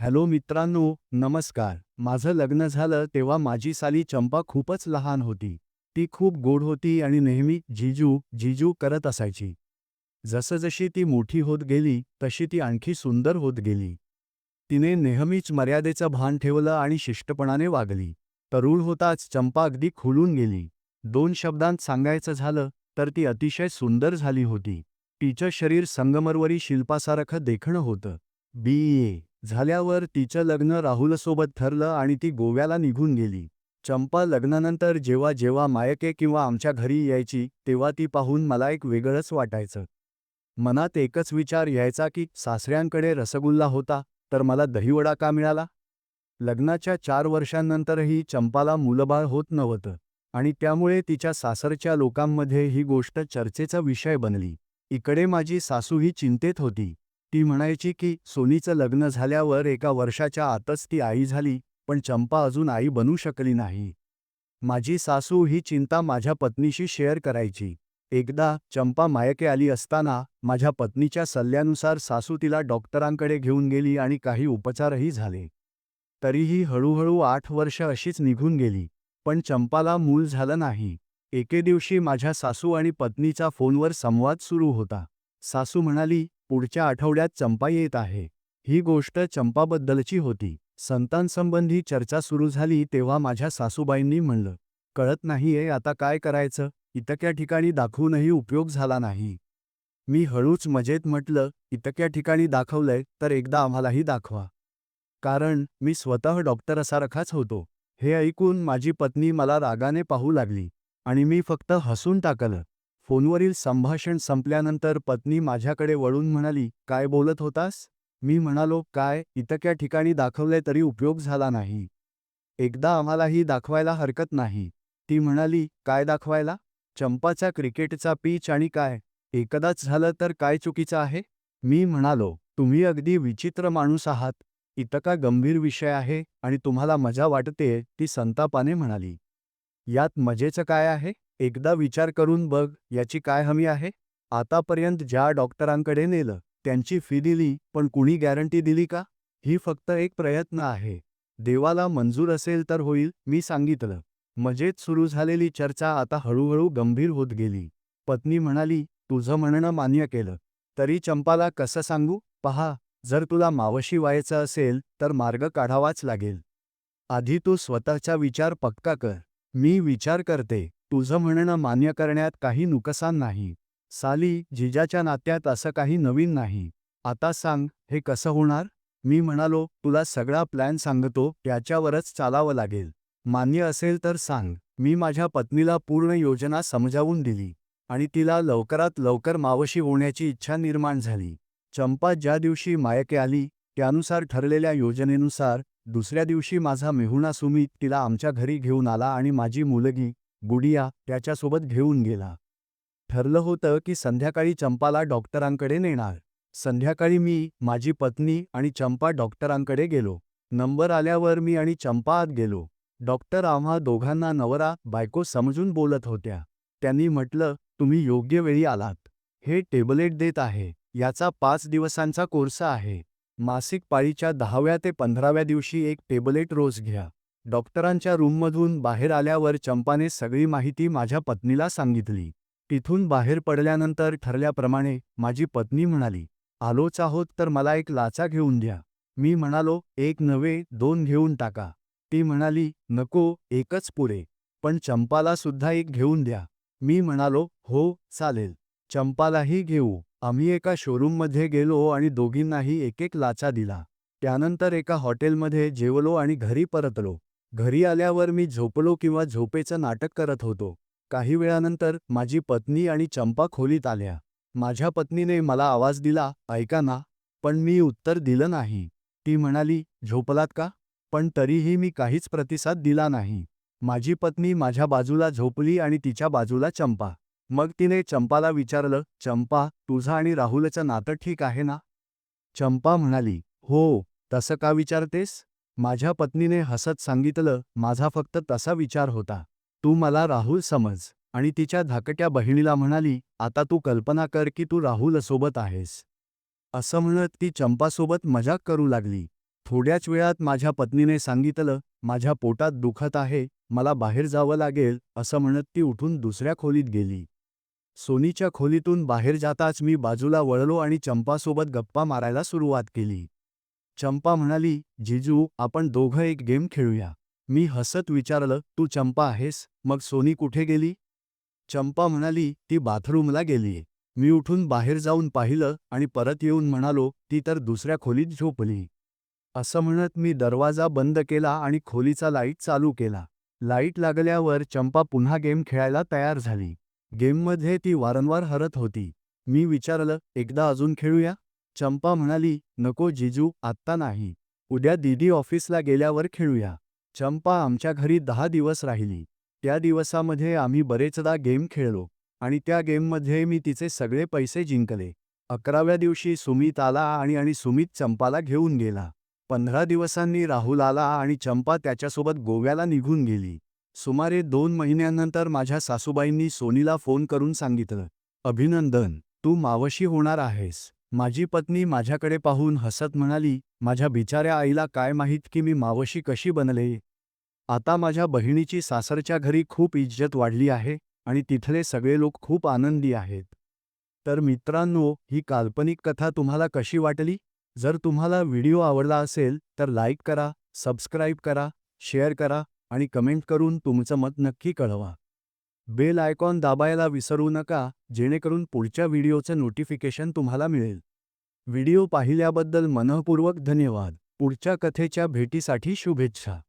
Hello मित्रांनो, नमस्कार. माझं लग्न झालं तेव्हा माझी साली चंपा खूपच लहान होती. ती खूप गोड होती आणि नेहमी जीजू जीजू करत असायची. जसजशी ती मोठी होत गेली तशी ती आणखी सुंदर होत गेली. तिने नेहमीच मर्यादेचं भान ठेवलं आणि शिष्टपणाने वागली. तरुण होताच चंपा अगदी खुलून गेली. 2 शब्दांत सांगायचं झालं तर ती अतिशय सुंदर झाली होती. तिचं शरीर संगमरवरी शिल्पासारखं देखणं होतं. बी.ए. झाल्यावर तिचं लग्न राहुलसोबत ठरलं आणि ती गोव्याला निघून गेली. चंपा लग्नानंतर जेव्हा जेव्हा मायके किंवा आमच्या घरी यायची तेव्हा ती पाहून मला एक वेगळंच वाटायचं. मनात एकच विचार यायचा की सासऱ्यांकडे रसगुल्ला होता तर मला दहीवडा का मिळाला. लग्नाच्या 4 वर्षांनंतरही चंपाला मुलबाळ होत नव्हतं आणि त्यामुळे तिच्या सासरच्या लोकांमध्ये ही गोष्ट चर्चेचा विषय बनली. इकडे माझी सासू ही चिंतेत होती. ती म्हणायची की सोनीचं लग्न झाल्यावर 1 वर्षाच्या आतच ती आई झाली, पण चंपा अजून आई बनू शकली नाही. माझी सासू ही चिंता माझ्या पत्नीशी शेअर करायची. एकदा चंपा मायके आली असताना माझ्या पत्नीच्या सल्ल्यानुसार सासू तिला डॉक्टरांकडे घेऊन गेली आणि काही उपचारही झाले. तरीही हळूहळू 8 वर्ष अशीच निघून गेली, पण चंपाला मूल झालं नाही. एके दिवशी माझ्या सासू आणि पत्नीचा फोनवर संवाद सुरू होता. सासू म्हणाली, पुढच्या आठवड्यात चंपा येत आहे. ही गोष्ट चंपाबद्दलची होती. संतानसंबंधी चर्चा सुरू झाली तेव्हा माझ्या सासूबाईंनी म्हणलं, कळत नाहीये आता काय करायचं, इतक्या ठिकाणी दाखवूनही उपयोग झाला नाही. मी हळूच मजेत म्हटलं, इतक्या ठिकाणी दाखवलंय तर एकदा आम्हालाही दाखवा. कारण मी स्वतः डॉक्टरसारखाच होतो. हे ऐकून माझी पत्नी मला रागाने पाहू लागली आणि मी फक्त हसून टाकलं. फोनवरील संभाषण संपल्यानंतर पत्नी माझ्याकडे वळून म्हणाली, काय बोलत होतास? मी म्हणालो, काय, इतक्या ठिकाणी दाखवले तरी उपयोग झाला नाही. एकदा आम्हालाही दाखवायला हरकत नाही. ती म्हणाली, काय दाखवायला? चंपाचा क्रिकेटचा पिच आणि काय? एकदाच झालं तर काय चुकीचं आहे? मी म्हणालो, तुम्ही अगदी विचित्र माणूस आहात. इतका गंभीर विषय आहे आणि तुम्हाला मजा वाटतेय, ती संतापाने म्हणाली. यात मजेचं काय आहे? एकदा विचार करून बघ, याची काय हमी आहे? आतापर्यंत ज्या डॉक्टरांकडे नेलं, त्यांची फी दिली, पण कुणी गॅरंटी दिली का? ही फक्त एक प्रयत्न आहे. देवाला मंजूर असेल तर होईल, मी सांगितलं. मजेत सुरू झालेली चर्चा आता हळूहळू गंभीर होत गेली. पत्नी म्हणाली, तुझं म्हणणं मान्य केलं. तरी चंपाला कसं सांगू? पहा, जर तुला मावशी व्हायचं असेल तर मार्ग काढावाच लागेल. आधी तू स्वतःचा विचार पक्का कर. मी विचार करते, तुझं म्हणणं मान्य करण्यात काही नुकसान नाही. साली, जिजाच्या नात्यात असं काही नवीन नाही. आता सांग, हे कसं होणार? मी म्हणालो, तुला सगळा प्लॅन सांगतो, त्याच्यावरच चालावं लागेल. मान्य असेल तर सांग. मी माझ्या पत्नीला पूर्ण योजना समजावून दिली आणि तिला लवकरात लवकर मावशी होण्याची इच्छा निर्माण झाली. चंपा ज्या दिवशी मायके आली, त्यानुसार ठरलेल्या योजनेनुसार दुसऱ्या दिवशी माझा मेहुणा सुमित तिला आमच्या घरी घेऊन आला आणि माझी मुलगी, गुडिया, त्याच्यासोबत घेऊन गेला. ठरलं होतं की संध्याकाळी चंपाला डॉक्टरांकडे नेणार. संध्याकाळी मी, माझी पत्नी आणि चंपा डॉक्टरांकडे गेलो. नंबर आल्यावर मी आणि चंपा आत गेलो. डॉक्टर आम्हा दोघांना नवरा बायको समजून बोलत होत्या. त्यांनी म्हटलं, तुम्ही योग्य वेळी आलात. हे टेबलेट देत आहे. याचा 5 दिवसांचा कोर्स आहे. मासिक पाळीच्या 10व्या ते 15व्या दिवशी एक टेबलेट रोज घ्या. डॉक्टरांच्या रूममधून बाहेर आल्यावर चंपाने सगळी माहिती माझ्या पत्नीला सांगितली. तिथून बाहेर पडल्यानंतर ठरल्याप्रमाणे माझी पत्नी म्हणाली, आलोच आहोत तर मला एक लाचा घेऊन द्या. मी म्हणालो, एक नव्हे 2 घेऊन टाका. ती म्हणाली, नको, एकच पुरे. पण चंपाला सुद्धा एक घेऊन द्या. मी म्हणालो, हो, चालेल. चंपालाही घेऊ. आम्ही एका शोरूममध्ये गेलो आणि दोघींनाही एक एक लाचा दिला. त्यानंतर एका हॉटेलमध्ये जेवलो आणि घरी परतलो. घरी आल्यावर मी झोपलो किंवा झोपेचं नाटक करत होतो. काही वेळानंतर माझी पत्नी आणि चंपा खोलीत आल्या. माझ्या पत्नीने मला आवाज दिला, ऐका ना, पण मी उत्तर दिलं नाही. ती म्हणाली, झोपलात का? पण तरीही मी काहीच प्रतिसाद दिला नाही. माझी पत्नी माझ्या बाजूला झोपली आणि तिच्या बाजूला चंपा. मग तिने चंपाला विचारलं, चंपा, तुझं आणि राहुलचं नातं ठीक आहे ना? चंपा म्हणाली, हो. तसं का विचारतेस? माझ्या पत्नीने हसत सांगितलं, माझा फक्त तसा विचार होता. तू मला राहुल समज. आणि तिच्या धाकट्या बहिणीला म्हणाली, आता तू कल्पना कर की तू राहुलसोबत आहेस. असं म्हणत ती चंपासोबत मजाक करू लागली. थोड्याच वेळात माझ्या पत्नीने सांगितलं, माझ्या पोटात दुखत आहे, मला बाहेर जावं लागेल, असं म्हणत ती उठून दुसऱ्या खोलीत गेली. सोनीच्या खोलीतून बाहेर जाताच मी बाजूला वळलो आणि चंपासोबत गप्पा मारायला सुरुवात केली. चंपा म्हणाली, जिजू, आपण दोघं एक गेम खेळूया. मी हसत विचारलं, तू चंपा आहेस, मग सोनी कुठे गेली? चंपा म्हणाली, ती बाथरूमला गेलीये. मी उठून बाहेर जाऊन पाहिलं आणि परत येऊन म्हणालो, ती तर दुसऱ्या खोलीत झोपली. असं म्हणत मी दरवाजा बंद केला आणि खोलीचा लाईट चालू केला. लाईट लागल्यावर चंपा पुन्हा गेम खेळायला तयार झाली. गेममध्ये ती वारंवार हरत होती. मी विचारलं, एकदा अजून खेळूया? चंपा म्हणाली, नको जिजू, आत्ता नाही. उद्या दीदी ऑफिसला गेल्यावर खेळूया. चंपा आमच्या घरी 10 दिवस राहिली. त्या दिवसामध्ये आम्ही बरेचदा गेम खेळलो आणि त्या गेममध्ये मी तिचे सगळे पैसे जिंकले. 11व्या दिवशी सुमित आला आणि सुमित चंपाला घेऊन गेला. 15 दिवसांनी राहुल आला आणि चंपा त्याच्यासोबत गोव्याला निघून गेली. सुमारे 2 महिन्यांनंतर माझ्या सासूबाईंनी सोनीला फोन करून सांगितलं, अभिनंदन, तू मावशी होणार आहेस. माझी पत्नी माझ्याकडे पाहून हसत म्हणाली, माझ्या बिचाऱ्या आईला काय माहीत की मी मावशी कशी बनले. आता माझ्या बहिणीची सासरच्या घरी खूप इज्जत वाढली आहे आणि तिथले सगळे लोक खूप आनंदी आहेत. तर मित्रांनो, ही काल्पनिक कथा तुम्हाला कशी वाटली? जर तुम्हाला व्हिडिओ आवडला असेल तर लाईक करा, सबस्क्राईब करा, शेअर करा आणि कमेंट करून तुमचं मत नक्की कळवा. बेल आयकॉन दाबायला विसरू नका, जेणेकरून पुढच्या व्हिडिओचं नोटिफिकेशन तुम्हाला मिळेल. व्हिडिओ पाहिल्याबद्दल मनःपूर्वक धन्यवाद. पुढच्या कथेच्या भेटीसाठी शुभेच्छा.